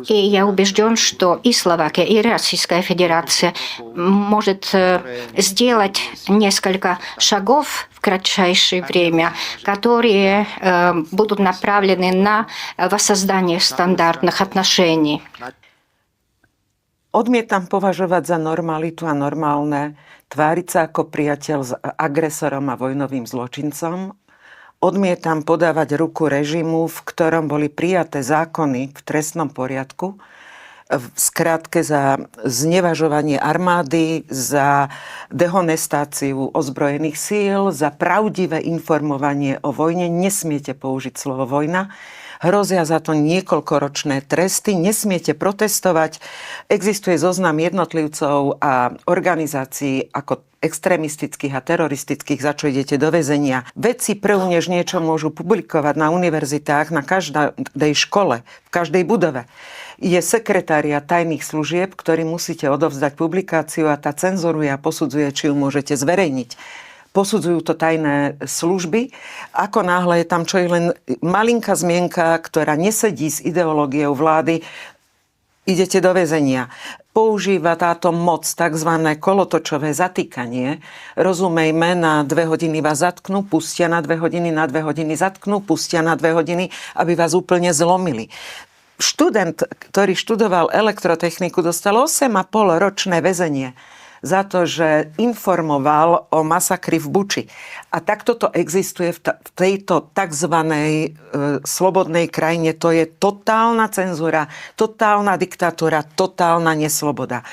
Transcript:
И я убежден, что и Словакия, и Российская Федерация может сделать несколько шагов в кратчайшее время, которые будут направлены на воссоздание стандартных отношений. Odmietam považovať za normalitu a normálne tváriť sa ako priateľ s agresorom a vojnovým zločincom. Odmietam podávať ruku režimu, v ktorom boli prijaté zákony v trestnom poriadku, v skratke za znevažovanie armády, za dehonestáciu ozbrojených síl, za pravdivé informovanie o vojne. Nesmiete použiť slovo vojna. Hrozia za to niekoľkoročné tresty, nesmiete protestovať. Existuje zoznam jednotlivcov a organizácií ako extrémistických a teroristických, za čo idete do väzenia. Vedci prv, než niečo môžu publikovať na univerzitách, na každej škole, v každej budove, je sekretária tajných služieb, ktorý musíte odovzdať publikáciu a tá cenzoruje a posudzuje, či ju môžete zverejniť. Posudzujú to tajné služby. Ako náhle je tam čo je len malinká zmienka, ktorá nesedí s ideológiou vlády, idete do väzenia. Používa táto moc tzv. Kolotočové zatýkanie. Rozumejme, na 2 hodiny vás zatknú, pustia na 2 hodiny, na 2 hodiny zatknú, pustia na 2 hodiny, aby vás úplne zlomili. Študent, ktorý študoval elektrotechniku, dostal 8,5 ročné väzenie za to, že informoval o masakri v Buči. A takto to existuje v tejto takzvanej slobodnej krajine. To je totálna cenzúra, totálna diktatúra, totálna nesloboda.